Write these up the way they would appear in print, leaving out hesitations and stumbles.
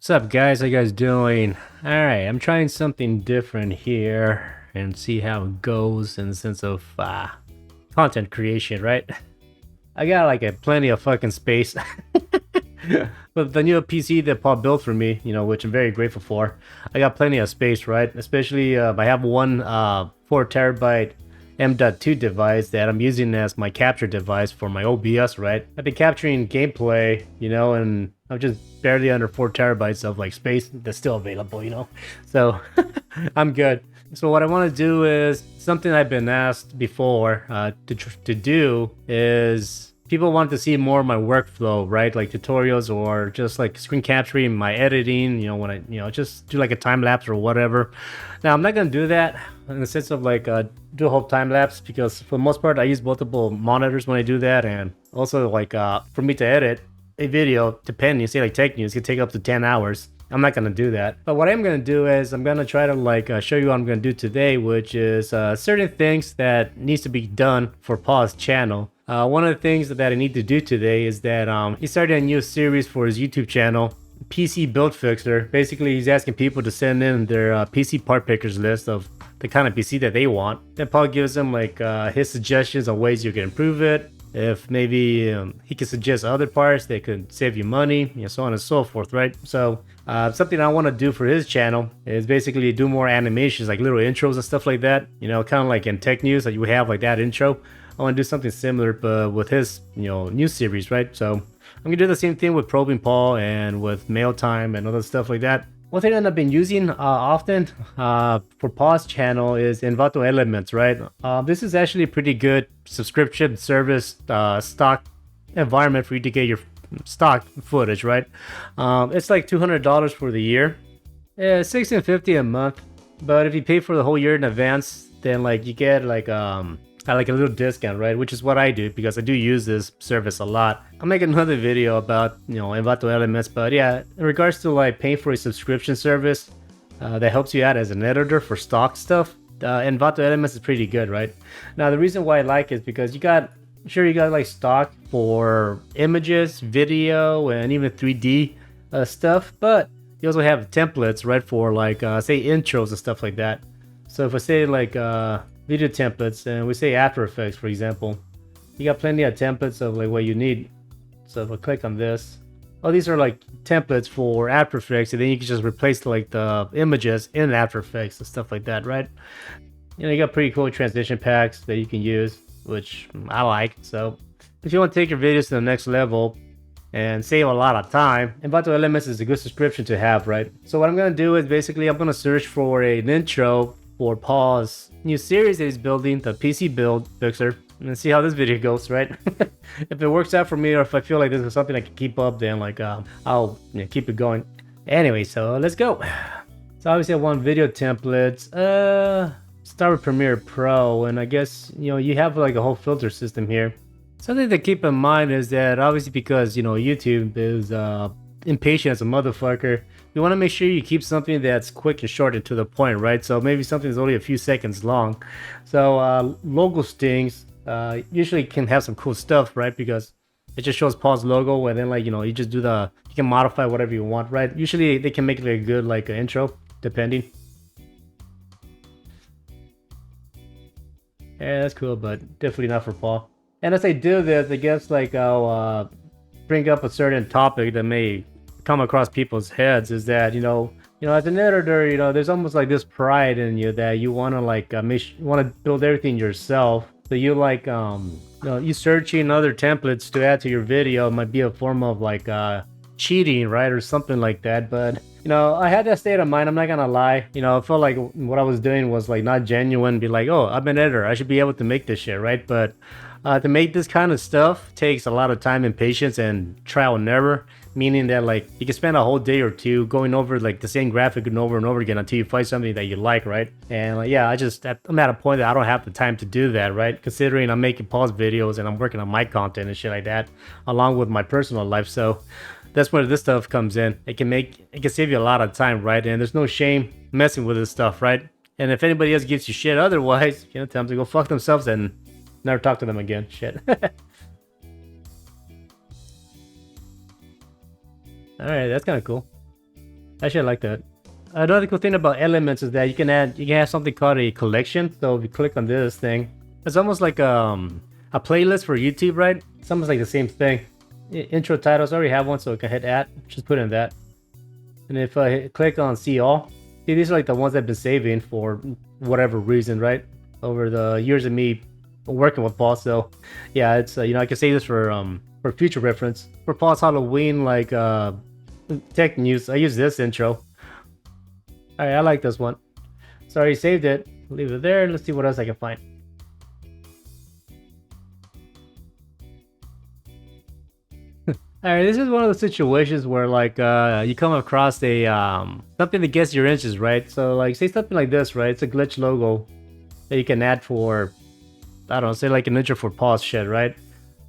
What's up, guys? How you guys doing? All right, I'm trying something different here and see how it goes in the sense of content creation, right? I got like a plenty of fucking space. With the new PC that Paul built for me, which I'm very grateful for, I got plenty of space, right? Especially I have one 4 terabyte M.2 device that I'm using as my capture device for my OBS, right? I've been capturing gameplay, and I'm just barely under 4 terabytes of like space that's still available. So I'm good. So what I want to do is something I've been asked before to do is people want to see more of my workflow, right? Like tutorials or just like screen capturing, my editing, when I, just do like a time lapse or whatever. Now, I'm not going to do that in the sense of like do a whole time lapse because for the most part, I use multiple monitors when I do that. And also like for me to edit a video, depending, say like tech news, it can take up to 10 hours. I'm not going to do that. But what I'm going to do is I'm going to try to like show you what I'm going to do today, which is certain things that needs to be done for Paul's channel. One of the things that I need to do today is that he started a new series for his YouTube channel, PC Build Fixer. Basically, he's asking people to send in their PC part pickers list of the kind of PC that they want. Then Paul gives them like his suggestions on ways you can improve it. If maybe he can suggest other parts that could save you money, so on and so forth, right? So something I want to do for his channel is basically do more animations, like little intros and stuff like that. Kind of like in tech news that you would have like that intro. I want to do something similar, but with his new series, right? So I'm gonna do the same thing with Probing Paul and with Mail Time and other stuff like that. One thing that I've been using often for Paul's channel is Envato Elements, right? This is actually a pretty good subscription service stock environment for you to get your stock footage, right? It's like $200 for the year. Yeah, $16.50 a month. But if you pay for the whole year in advance, then like you get like a little discount, right? Which is what I do because I do use this service a lot. I'll make another video about Envato Elements, but yeah, in regards to like paying for a subscription service that helps you out as an editor for stock stuff, Envato Elements is pretty good, right? Now the reason why I like it is because you got like stock for images, video, and even 3D stuff, but you also have templates, right, for like say intros and stuff like that. So if I say like video templates and we say After Effects, for example, you got plenty of templates of like what you need. So if I click on this, these are like templates for After Effects, and then you can just replace like the images in After Effects and stuff like that, right? You got pretty cool transition packs that you can use, which I like. So if you want to take your videos to the next level and save a lot of time, Envato Elements is a good subscription to have, right? So what I'm going to do is basically I'm going to search for an intro for Paul's new series that he's building, the PC Build Fixer, and see how this video goes, right? If it works out for me, or if I feel like this is something I can keep up, then like I'll keep it going. Anyway, so let's go. So obviously I want video templates. Start with Premiere Pro, and I guess you have like a whole filter system here. Something to keep in mind is that obviously because YouTube is impatient as a motherfucker, you want to make sure you keep something that's quick and short and to the point, right? So maybe something that's only a few seconds long. So logo stings usually can have some cool stuff, right? Because it just shows Paul's logo, and then like you just do you can modify whatever you want, right? Usually they can make it a good like intro, depending. Yeah, that's cool, but definitely not for Paul. And as I do this, I guess like I'll bring up a certain topic that may come across people's heads, is that as an editor, there's almost like this pride in you that you want to like want to build everything yourself. So you like you searching other templates to add to your video might be a form of like cheating, right, or something like that. But I had that state of mind, I'm not gonna lie. I felt like what I was doing was like not genuine. Be like, oh, I'm an editor, I should be able to make this shit, right? But to make this kind of stuff takes a lot of time and patience and trial and error, meaning that like you can spend a whole day or two going over like the same graphic and over again until you find something that you like, right? And like, yeah, I'm at a point that I don't have the time to do that, right? Considering I'm making pause videos and I'm working on my content and shit like that, along with my personal life. So that's where this stuff comes in. It can save you a lot of time, right? And there's no shame messing with this stuff, right? And if anybody else gives you shit otherwise, tell them to go fuck themselves and never talk to them again. Shit. Alright, that's kind of cool. Actually, I like that. Another cool thing about Elements is that you can have something called a collection. So if you click on this thing, it's almost like a playlist for YouTube, right? It's almost like the same thing. Intro titles, I already have one, so I can hit add, just put in that. And if I click on see all, see, these are like the ones I've been saving for whatever reason, right? Over the years of me working with Paul. So yeah, it's you know, I can save this for future reference. For Paul's Halloween like tech news, I use this intro. Alright, I like this one. So I already saved it. Leave it there. Let's see what else I can find. Alright, this is one of the situations where like you come across a something that gets your interest, right? So like say something like this, right? It's a glitch logo that you can add for, I don't know, say like an intro for pause shit, right?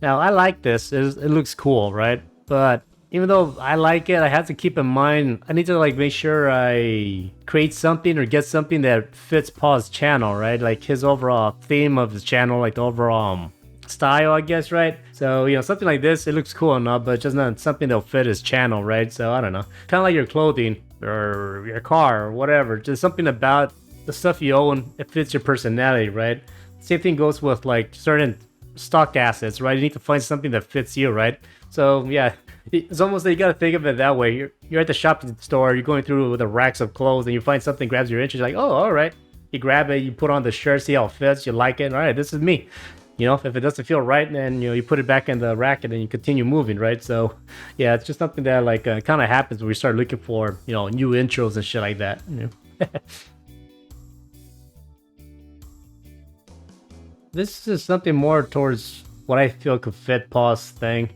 Now I like this. It looks cool, right? But even though I like it, I have to keep in mind I need to like make sure I create something or get something that fits Paul's channel, right? Like his overall theme of his channel, like the overall style, I guess, right? So you know, something like this, it looks cool enough, but it's just not something that'll fit his channel, right? So I don't know, kind of like your clothing or your car or whatever, just something about the stuff you own, it fits your personality, right? Same thing goes with like certain stock assets, right? You need to find something that fits you, right? So yeah, it's almost like you gotta think of it that way. You're at the shopping store, you're going through the racks of clothes, and you find something grabs your interest. You're like, oh, all right. You grab it, you put on the shirt, see how it fits, you like it. All right, this is me. You know, if it doesn't feel right, then you know you put it back in the rack and then you continue moving, right? So yeah, it's just something that like kind of happens when we start looking for new intros and shit like that. You know? This is something more towards what I feel could fit Paul's thing.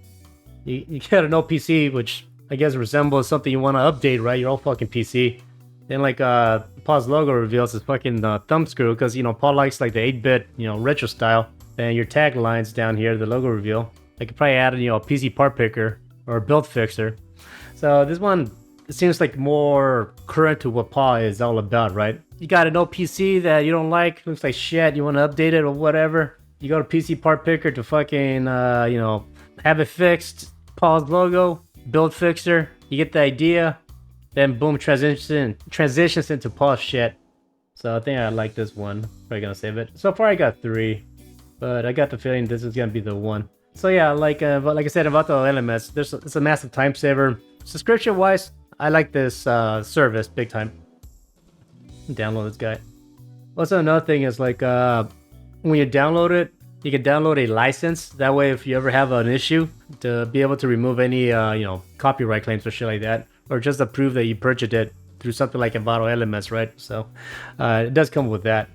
You get an old PC, which I guess resembles something you want to update, right? Your old fucking PC. Then like Paul's logo reveals his fucking thumb screw, because Paul likes like the 8-bit retro style. And your taglines down here, the logo reveal. I could probably add a PC part picker or a build fixer. So this one, it seems like more current to what Paul is all about, right? You got an old PC that you don't like, looks like shit, you want to update it or whatever. You go to PC part picker to fucking have it fixed. Paul's logo, build fixer. You get the idea, then boom, transitions into Paul's shit. So I think I like this one. Probably gonna save it. So far I got 3. But I got the feeling this is gonna be the one. So yeah, like I said about the LMS, it's a massive time saver. Subscription wise, I like this service big time. Download this guy. Also another thing is like when you download it, you can download a license. That way, if you ever have an issue, to be able to remove any copyright claims or shit like that, or just to prove that you purchased it through something like Envato LMS, right? So it does come with that.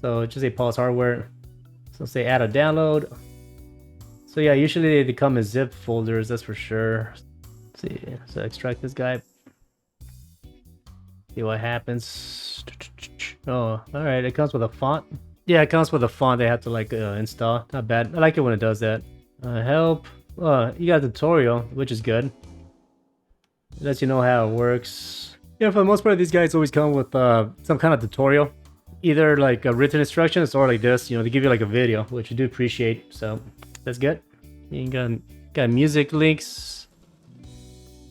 So just a pause hardware. So say add a download. So yeah, usually they come in zip folders, that's for sure. Let's see, so extract this guy. See what happens. Oh, alright, it comes with a font. Yeah, it comes with a font they have to like install. Not bad. I like it when it does that. Help. You got a tutorial, which is good. It lets you know how it works. Yeah, for the most part, these guys always come with some kind of tutorial. Either like written instructions or like this, they give you like a video, which you do appreciate. So that's good. You got music links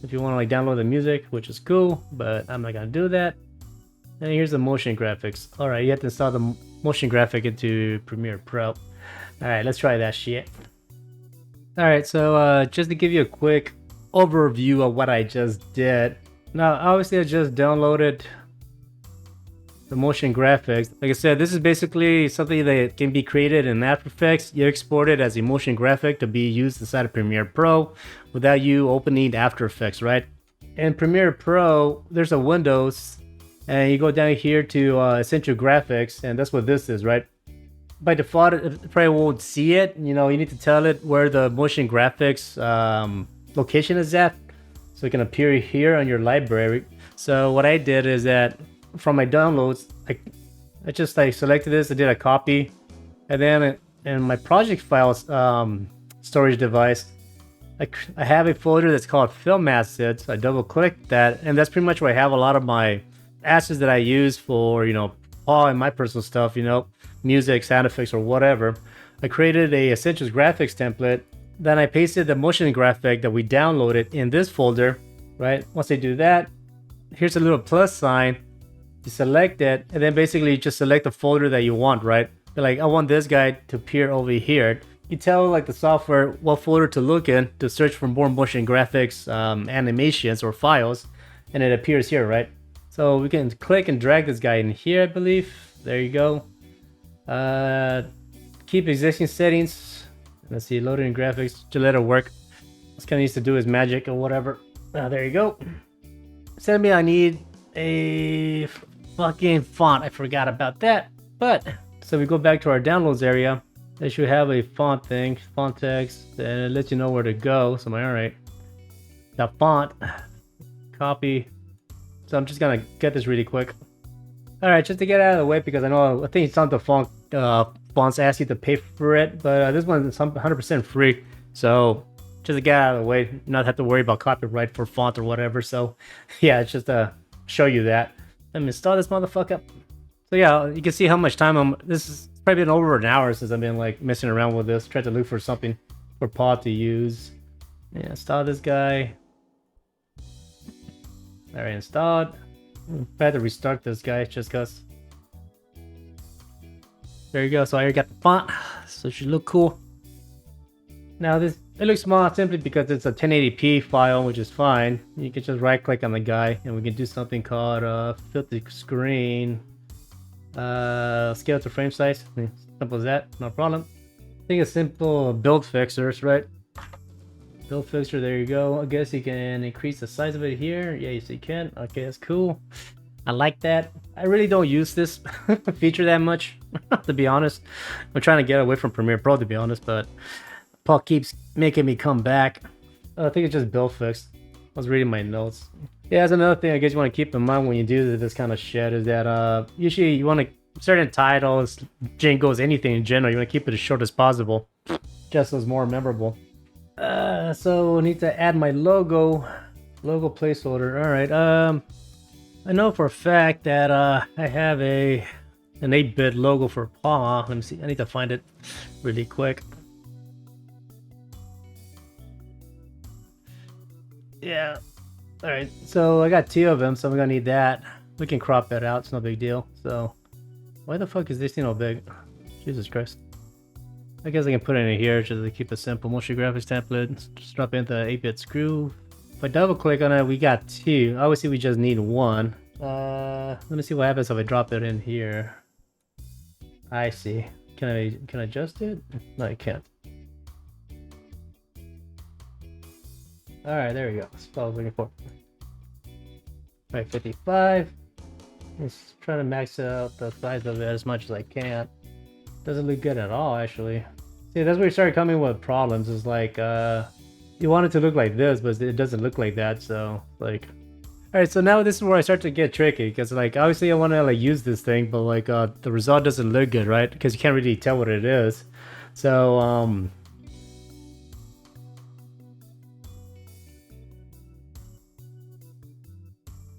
if you want to like download the music, which is cool, but I'm not gonna do that. And here's the motion graphics. All right, you have to install the motion graphic into Premiere Pro. All right, let's try that shit. All right, so just to give you a quick overview of what I just did. Now, obviously, I just downloaded the motion graphics. Like I said, this is basically something that can be created in After Effects. You export it as a motion graphic to be used inside of Premiere Pro without you opening After Effects, right? In Premiere Pro, there's a Windows, and you go down here to Essential Graphics, and that's what this is, right? By default, it probably won't see it. You need to tell it where the motion graphics location is at, so it can appear here on your library. So what I did is that from my downloads, I just selected this, I did a copy, and then in my project files storage device, I have a folder that's called Film Assets. I double click that, and that's pretty much where I have a lot of my assets that I use for all in my personal stuff, music, sound effects, or whatever. I created a Essentials Graphics template, then I pasted the motion graphic that we downloaded in this folder, right? Once I do that, here's a little plus sign. You select it, and then basically just select the folder that you want, right? Like, I want this guy to appear over here. You tell like the software what folder to look in to search for more motion graphics, animations, or files, and it appears here, right? So we can click and drag this guy in here, I believe. There you go. Keep existing settings. Let's see, loading graphics to let it work. This kind of needs to do his magic or whatever. There you go. Send me, I need a fucking font. I forgot about that. But so we go back to our downloads area. They should have a font thing, font text, and it lets you know where to go. So I'm like, all right, the font, copy. So I'm just gonna get this really quick. All right, just to get out of the way, because I think some of the fonts ask you to pay for it, but this one is 100% free. So just to get out of the way, not have to worry about copyright for font or whatever. So yeah, it's just to show you that. Let me install this motherfucker. So yeah, you can see how much time this is probably been over an hour since I've been like messing around with this, trying to look for something for pod to use. Yeah, install this guy. Alright, installed. I had to restart this guy just cause. There you go, so I already got the font, so it should look cool. Now it looks small simply because it's a 1080p file, which is fine. You can just right click on the guy and we can do something called fit the screen. Scale to frame size. Simple as that, no problem. I think a simple build fixers, right? Build fixture, there you go. I guess you can increase the size of it here. Yeah, yes you can. Okay, that's cool. I like that. I really don't use this feature that much, to be honest. I'm trying to get away from Premiere Pro, to be honest, but Paul keeps making me come back. I think it's just build fix. I was reading my notes. Yeah, that's another thing I guess you want to keep in mind when you do this kind of shit is that usually you want to certain titles, jingles, anything in general, you want to keep it as short as possible, just so it's more memorable. So I need to add my logo placeholder. All right. I know for a fact that I have an 8-bit logo for Paw. Let me see. I need to find it really quick. Yeah. All right. So I got 2 of them, so I'm gonna need that. We can crop that out. It's no big deal. So why the fuck is this thing so big? Jesus Christ. I guess I can put it in here just to keep it simple. Motion graphics template. Just drop in the 8-bit screw. If I double click on it, we got 2. Obviously, we just need 1. Let me see what happens if I drop it in here. I see. Can I adjust it? No, I can't. All right, there we go. That's what I was looking for. All right, 55. Let's try to max out the size of it as much as I can. Doesn't look good at all, actually. See, that's where you start coming with problems. Is like, you want it to look like this, but it doesn't look like that. So, like, all right. So now this is where I start to get tricky, because like, obviously I want to like use this thing, but like, the result doesn't look good, right? Because you can't really tell what it is. So,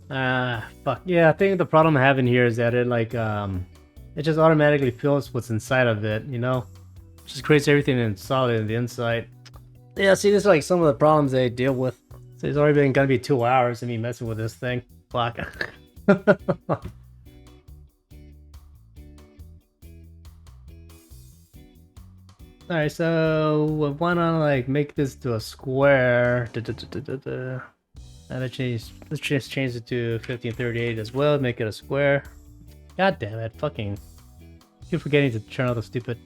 fuck. Yeah, I think the problem I'm having here is that it like, it just automatically fills what's inside of it, you know? Just creates everything in solid in the inside. Yeah, see, this is like some of the problems they deal with. So it's already been gonna be 2 hours of me messing with this thing. Fuck. Alright, so we wanna like make this to a square. And let's just change it to 1538 as well, make it a square. God damn it, fucking keep forgetting to turn on the stupid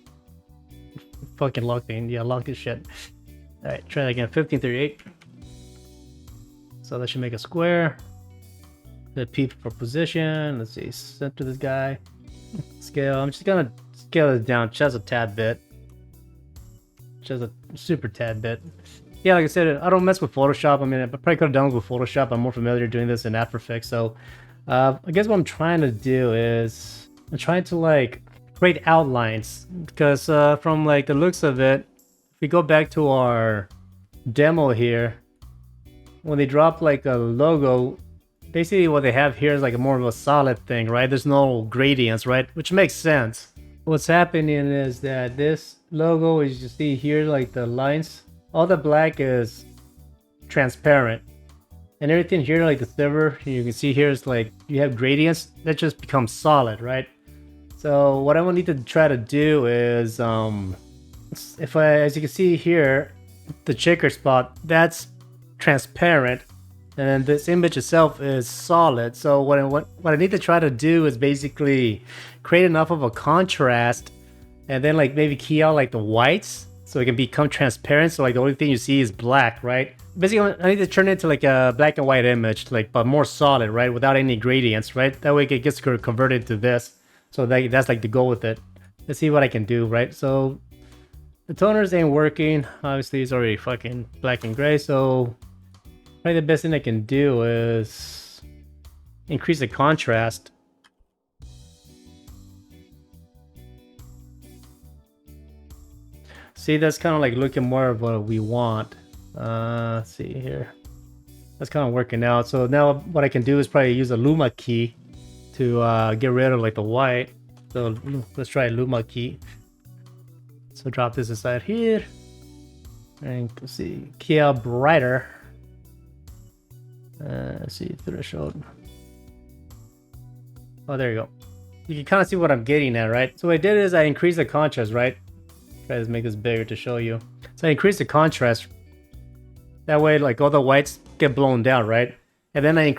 fucking lock thing. Yeah, lock this shit. Alright, try that again. 1538. So that should make a square. The P for position. Let's see, center this guy. Scale. I'm just gonna scale this down just a tad bit. Just a super tad bit. Yeah, like I said, I don't mess with Photoshop. I mean, I probably could have done it with Photoshop. I'm more familiar doing this in After Effects. So I guess what I'm trying to do is I'm trying to like create outlines, because from like the looks of it, if we go back to our demo here, when they drop like a logo, basically what they have here is like a more of a solid thing, right? There's no gradients, right? Which makes sense. What's happening is that this logo, as you see here, like the lines, all the black is transparent. And everything here, like the silver, you can see here is like you have gradients that just become solid, right? So what I will need to try to do is, if I, as you can see here, the checker spot, that's transparent, and this image itself is solid. So what I need to try to do is basically create enough of a contrast, and then like maybe key out like the whites so it can become transparent. So like the only thing you see is black, right? Basically, I need to turn it into like a black and white image, like but more solid, right? Without any gradients, right? That way it gets converted to this. So that's like the goal with it. Let's see what I can do, right? So the toners ain't working. Obviously, it's already fucking black and gray. So probably the best thing I can do is increase the contrast. See, that's kind of like looking more of what we want. Let's see here. That's kind of working out. So now what I can do is probably use a Luma key to get rid of like the white. So let's try Luma key. So drop this aside here. And let's see, key out brighter. Let's see, threshold. Oh, there you go. You can kind of see what I'm getting at, right? So what I did is I increased the contrast, right? Try to make this bigger to show you. So I increased the contrast. That way, like all the whites get blown down, right? And then I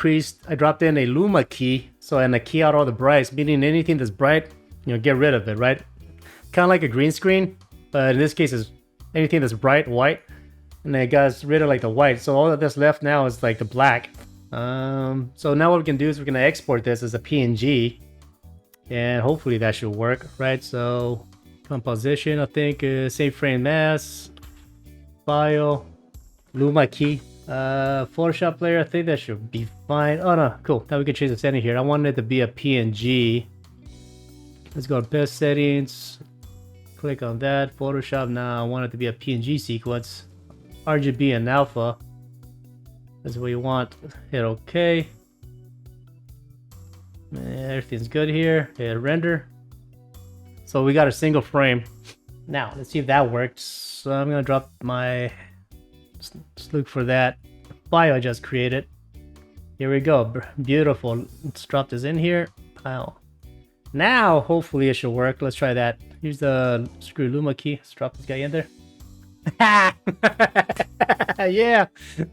dropped in a Luma key. So and I key out all the brights, meaning anything that's bright, you know, get rid of it, right? Kind of like a green screen, but in this case, it's anything that's bright white. And I got rid of like the white. So all that's left now is like the black. So now what we can do is we're gonna export this as a PNG, and hopefully that should work, right? So composition, I think, save frame mass, file, Luma key, Photoshop layer. I think that should be fine. Oh no, cool. Now we can change the setting here. I want it to be a PNG. Let's go to best settings. Click on that. Photoshop. Now I want it to be a PNG sequence. RGB and alpha. That's what you want. Hit OK. Everything's good here. Hit render. So we got a single frame. Now let's see if that works. So I'm gonna drop my. Let's look for that file I just created. Here we go. Beautiful. Let's drop this in here. Wow. Now hopefully it should work. Let's try that. Here's the screw Luma key. Let's drop this guy in there. Yeah,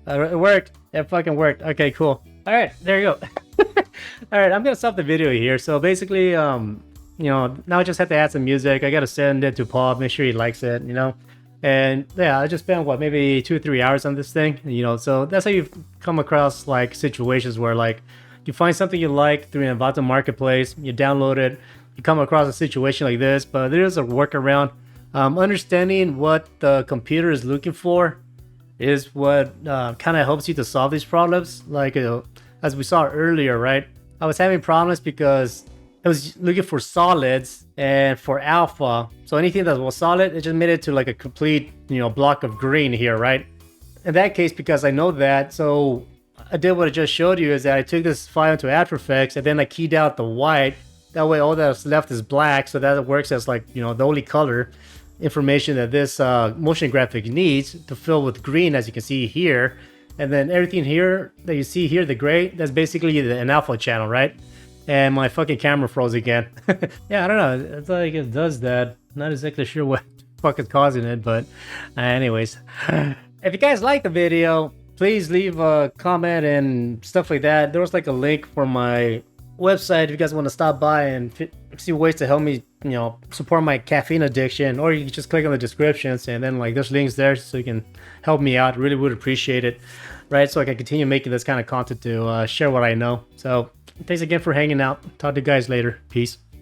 it worked. It fucking worked. Okay, cool. All right, there you go. All right, I'm gonna stop the video here. So basically, you know, now I just have to add some music. I gotta send it to Paul, make sure he likes it, you know. And yeah, I just spent what, maybe 2 or 3 hours on this thing, you know. So that's how you come across like situations where like you find something you like through an Envato marketplace, you download it, you come across a situation like this, but there's a workaround. Understanding what the computer is looking for is what kind of helps you to solve these problems. Like as we saw earlier, right? I was having problems because I was looking for solids and for alpha. So anything that was solid, it just made it to like a complete, you know, block of green here, right? In that case, because I know that, so I did what I just showed you is that I took this file into After Effects and then I keyed out the white. That way all that's left is black, so that works as like, you know, the only color information that this motion graphic needs to fill with green, as you can see here. And then everything here that you see here, the gray, that's basically an alpha channel, right? And my fucking camera froze again. Yeah, I don't know. It's like it does that. Not exactly sure what the fuck is causing it, but anyways. If you guys like the video, please leave a comment and stuff like that. There was like a link for my website if you guys want to stop by and see ways to help me, you know, support my caffeine addiction, or you can just click on the descriptions and then like there's links there so you can help me out. Really would appreciate it, right? So I can continue making this kind of content to share what I know. So thanks again for hanging out. Talk to you guys later. Peace.